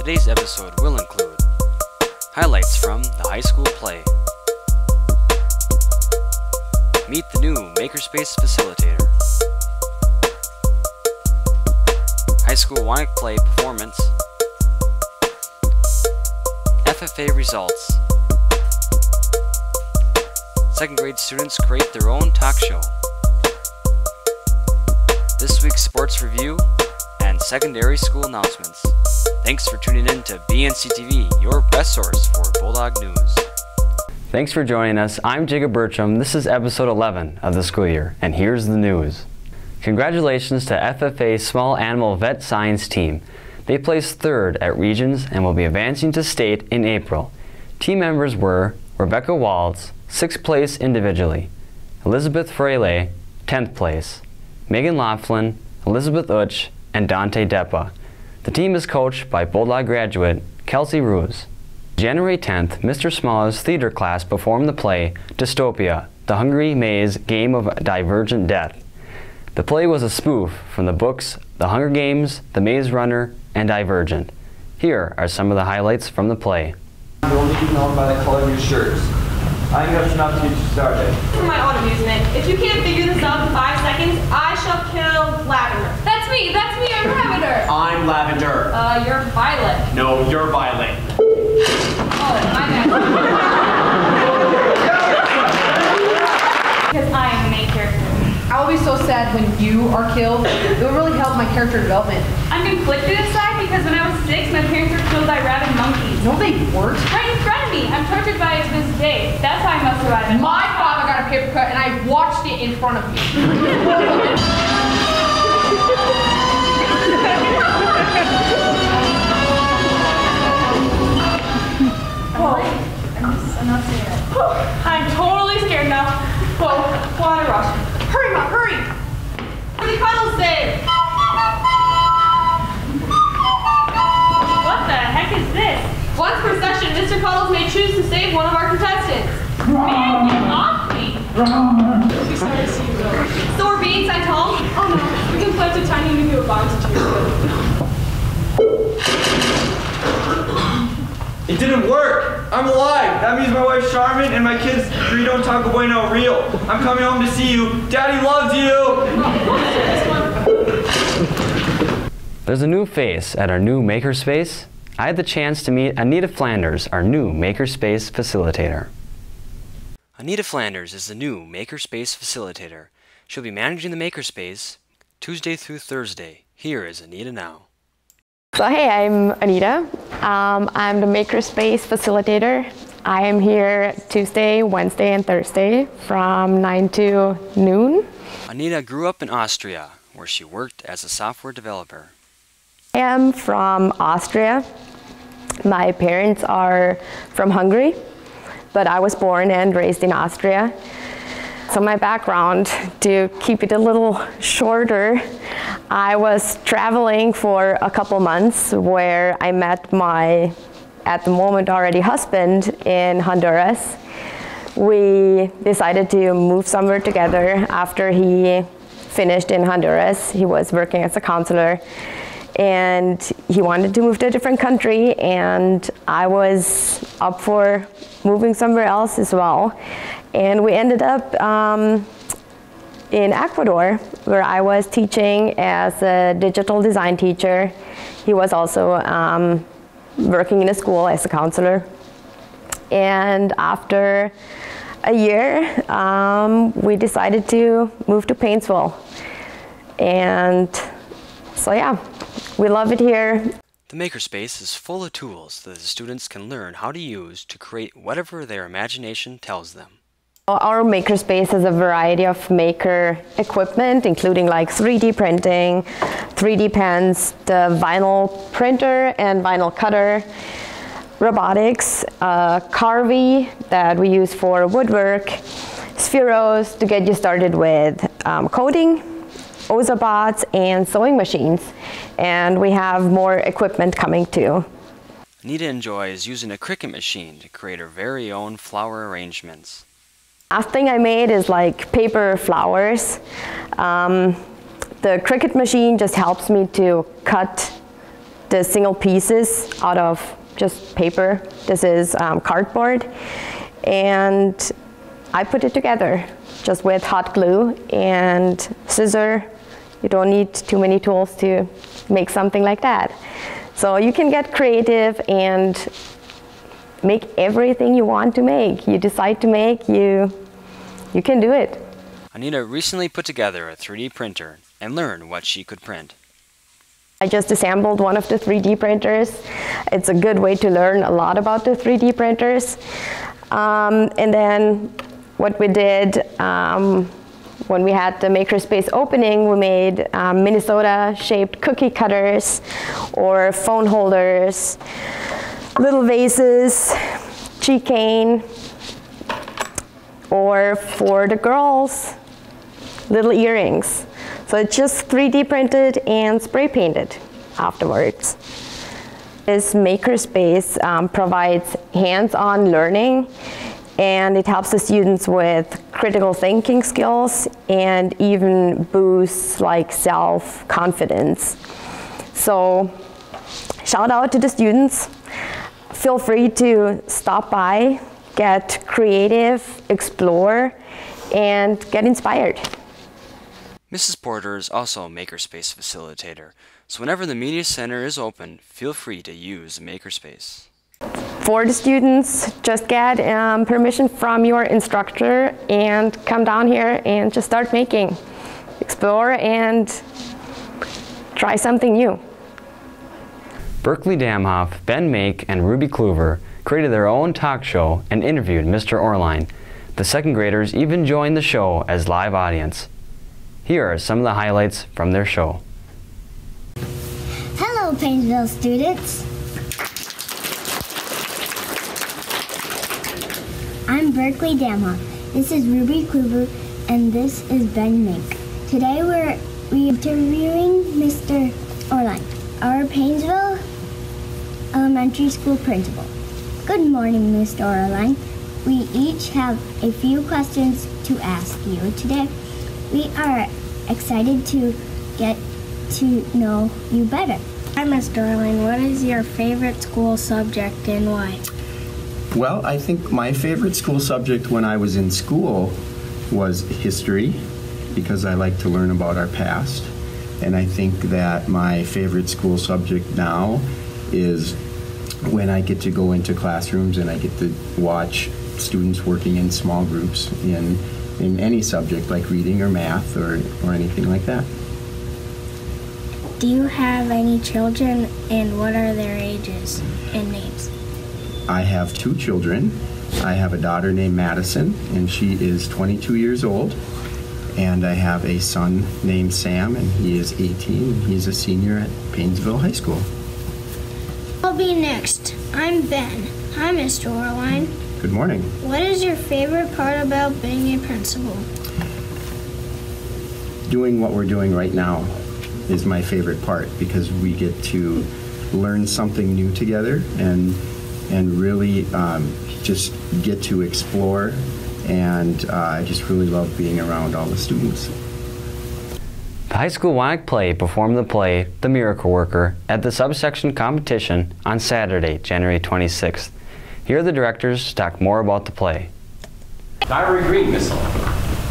Today's episode will include highlights from the high school play, meet the new Makerspace Facilitator, high school Wonic play performance, FFA Results, second grade students create their own talk show, this week's sports review, and secondary school announcements. Thanks for tuning in to BNC-TV, your best source for Bulldog news. Thanks for joining us. I'm Jacob Bertram. This is episode 11 of the school year, and here's the news. Congratulations to FFA's Small Animal Vet Science team. They placed third at Regions and will be advancing to state in April. Team members were Rebecca Waltz, 6th place individually, Elizabeth Fraley, 10th place, Megan Laughlin, Elizabeth Utsch, and Dante Deppa. The team is coached by Bulldog graduate Kelsey Ruse. January 10th, Mr. Small's theater class performed the play Dystopia, The Hungry Maze Game of Divergent Death. The play was a spoof from the books The Hunger Games, The Maze Runner, and Divergent. Here are some of the highlights from the play. You'll need to know by the color of your shirts. I think that's enough to get you started. For my own amusement, if you can't figure this out in 5 seconds, I shall kill Lavender. That's me, I'm Lavender. I'm Lavender. You're Violet. No, you're Violet. Oh, my bad. Because I am the main character. I will be so sad when you are killed. It will really help my character development. I'm conflicted inside because when I was 6, my parents were killed by rabid monkeys. No, they weren't. Right in front of me. I'm tortured by it to this day. That's how I must survive it. My father got a paper cut and I watched it in front of me. I'm not scared. I'm totally scared now. Whoa, water rush. Hurry, Mom, hurry! What did Cuddles say? What the heck is this? Once per session, Mr. Cuddles may choose to save one of our contestants. Man, get off me! She's sorry to see you go. So we're being sent home? Oh no, we can plant a tiny nuclear bomb to you. It didn't work! I'm alive! That means my wife Charmin and my kids Dorito and Taco Bueno are real. I'm coming home to see you. Daddy loves you! There's a new face at our new Makerspace. I had the chance to meet Anita Flanders, our new Makerspace Facilitator. Anita Flanders is the new Makerspace Facilitator. She'll be managing the Makerspace Tuesday through Thursday. Here is Anita now. So hey, I'm Anita. I'm the Makerspace Facilitator. I am here Tuesday, Wednesday, and Thursday from 9 to noon. Anita grew up in Austria, where she worked as a software developer. I am from Austria. My parents are from Hungary, but I was born and raised in Austria. So my background, to keep it a little shorter, I was traveling for a couple months where I met my, at the moment already husband, in Honduras. We decided to move somewhere together after he finished in Honduras. He was working as a counselor and he wanted to move to a different country, and I was up for moving somewhere else as well. And we ended up in Ecuador, where I was teaching as a digital design teacher. He was also working in a school as a counselor. And after a year, we decided to move to Painesville. And so yeah, we love it here. The Makerspace is full of tools that the students can learn how to use to create whatever their imagination tells them. Our Makerspace has a variety of maker equipment, including like 3D printing, 3D pens, the vinyl printer and vinyl cutter, robotics, carving that we use for woodwork, spheros to get you started with coding, Ozabots, and sewing machines. And we have more equipment coming too. Anita enjoys using a Cricut machine to create her very own flower arrangements. Last thing I made is like paper flowers. The Cricut machine just helps me to cut the single pieces out of just paper. This is cardboard, and I put it together just with hot glue and scissor. You don't need too many tools to make something like that. So you can get creative and make everything you want to make. You decide to make, you can do it. Anita recently put together a 3D printer and learned what she could print. I just assembled one of the 3D printers. It's a good way to learn a lot about the 3D printers. And then what we did when we had the Makerspace opening, we made Minnesota-shaped cookie cutters or phone holders, little vases, tea cane, or for the girls, little earrings. So it's just 3D printed and spray painted afterwards. This Makerspace provides hands-on learning, and it helps the students with critical thinking skills and even boosts like self-confidence. So shout out to the students. Feel free to stop by, get creative, explore, and get inspired. Mrs. Porter is also a Makerspace facilitator, so whenever the Media Center is open, feel free to use Makerspace. For the students, just get permission from your instructor and come down here and just start making. Explore and try something new. Berkeley Damhoff, Ben Make, and Ruby Kluver created their own talk show and interviewed Mr. Orline. The second graders even joined the show as live audience. Here are some of the highlights from their show. Hello, Painesville students. I'm Berkeley Damhoff. This is Ruby Kluver, and this is Ben Mink. Today we're interviewing Mr. Orline, our Painesville Elementary School principal. Good morning, Mr. Orline. We each have a few questions to ask you today. We are excited to get to know you better. Hi, Mr. Orline. What is your favorite school subject and why? Well, I think my favorite school subject when I was in school was history, because I like to learn about our past. And I think that my favorite school subject now is when I get to go into classrooms and I get to watch students working in small groups in any subject like reading or math or anything like that. Do you have any children, and what are their ages and names? I have two children. I have a daughter named Madison, and she is 22 years old. And I have a son named Sam, and he is 18, and he's a senior at Painesville High School. I'll be next. I'm Ben. Hi, Mr. Orline. Good morning. What is your favorite part about being a principal? Doing what we're doing right now is my favorite part, because we get to learn something new together and really just get to explore, and I just really love being around all the students. The high school WAC play performed the play The Miracle Worker at the subsection competition on Saturday, January 26th. Here are the directors to talk more about the play. Diary Green, Miss Sullivan.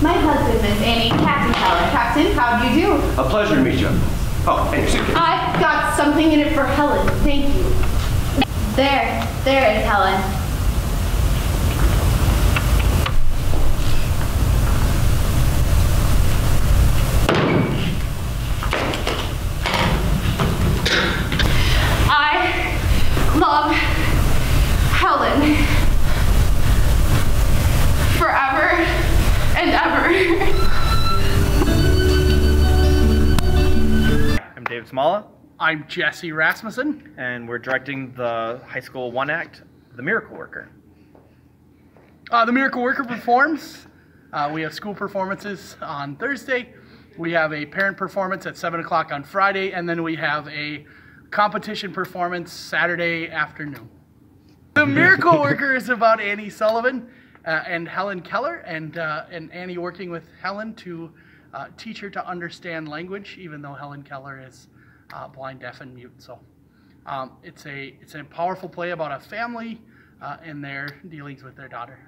My husband, Miss Annie, Captain Helen. Captain, how do you do? A pleasure to meet you. Oh, and your suitcase. I've got something in it for Helen. Thank you. There is Helen. I love Helen forever and ever. I'm David Smalla. I'm Jesse Rasmussen, and we're directing the high school one act, The Miracle Worker. The Miracle Worker performs. We have school performances on Thursday. We have a parent performance at 7 o'clock on Friday, and then we have a competition performance Saturday afternoon. The Miracle Worker is about Annie Sullivan and Helen Keller, and Annie working with Helen to teach her to understand language, even though Helen Keller is blind, deaf, and mute. So It's a powerful play about a family and their dealings with their daughter.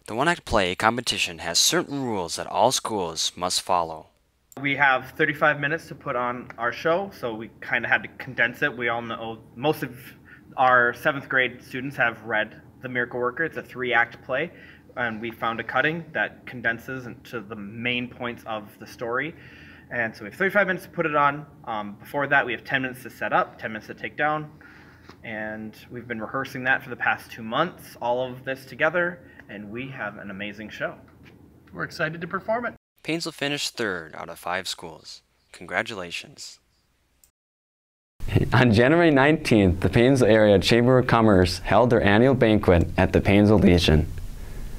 The one-act play competition has certain rules that all schools must follow. We have 35 minutes to put on our show, so we kind of had to condense it. We all know most of our 7th grade students have read The Miracle Worker. It's a 3-act play, and we found a cutting that condenses into the main points of the story. And so we have 35 minutes to put it on. Before that, we have 10 minutes to set up, 10 minutes to take down, and we've been rehearsing that for the past 2 months, all of this together, and we have an amazing show. We're excited to perform it. Painesville finished 3rd out of 5 schools. Congratulations. On January 19th, the Painesville Area Chamber of Commerce held their annual banquet at the Painesville Legion.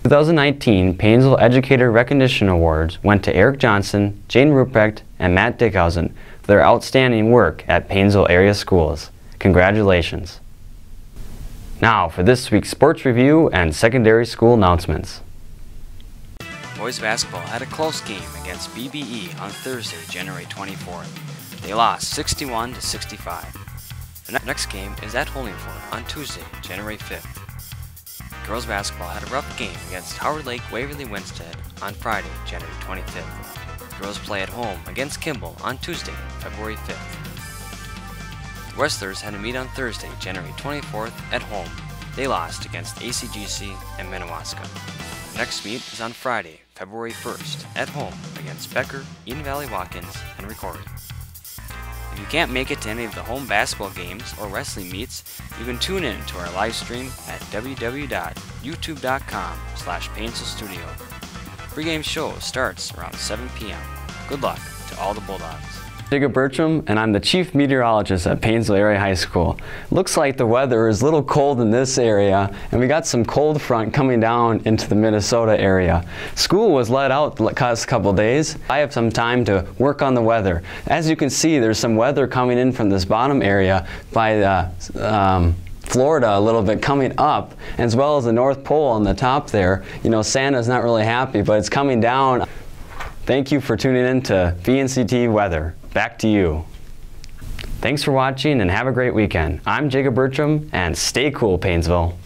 2019 Painesville Educator Recognition Awards went to Eric Johnson, Jane Ruprecht, and Matt Dickhausen for their outstanding work at Painesville area schools. Congratulations. Now for this week's sports review and secondary school announcements. Boys basketball had a close game against BBE on Thursday, January 24th. They lost 61-65. The next game is at Hollingford on Tuesday, January 5th. Girls basketball had a rough game against Howard Lake Waverly Winstead on Friday, January 25th. Girls play at home against Kimball on Tuesday, February 5th. The Wrestlers had a meet on Thursday, January 24th at home. They lost against ACGC and Minnewaska. The next meet is on Friday, February 1st at home against Becker, Eden Valley Watkins, and Ricori. If you can't make it to any of the home basketball games or wrestling meets, you can tune in to our live stream at www.youtube.com/PainesvilleStudio. Pre-game show starts around 7 p.m. Good luck to all the Bulldogs. Jacob Bertram, and I'm the Chief Meteorologist at Painesville Area High School. Looks like the weather is a little cold in this area, and we got some cold front coming down into the Minnesota area. School was let out the last couple days. I have some time to work on the weather. As you can see, there's some weather coming in from this bottom area by Florida a little bit coming up, as well as the North Pole on the top there. You know, Santa's not really happy, but it's coming down. Thank you for tuning in to BNC-TV Weather. Back to you. Thanks for watching and have a great weekend. I'm Jacob Bertram, and stay cool, Painesville.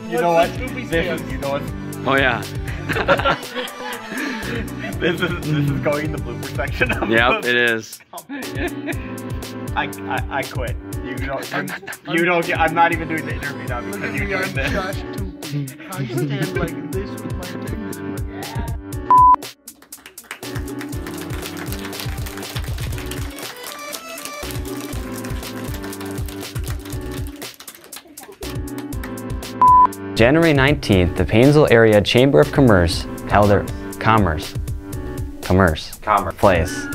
You know what? You know what? Oh yeah. This is going in the blooper section. Yep, it is. I quit. You don't get. I'm not even doing the interview now because you're doing this. I stand like this with my fingers. January 19th, the Painesville Area Chamber of Commerce held their Commerce Place.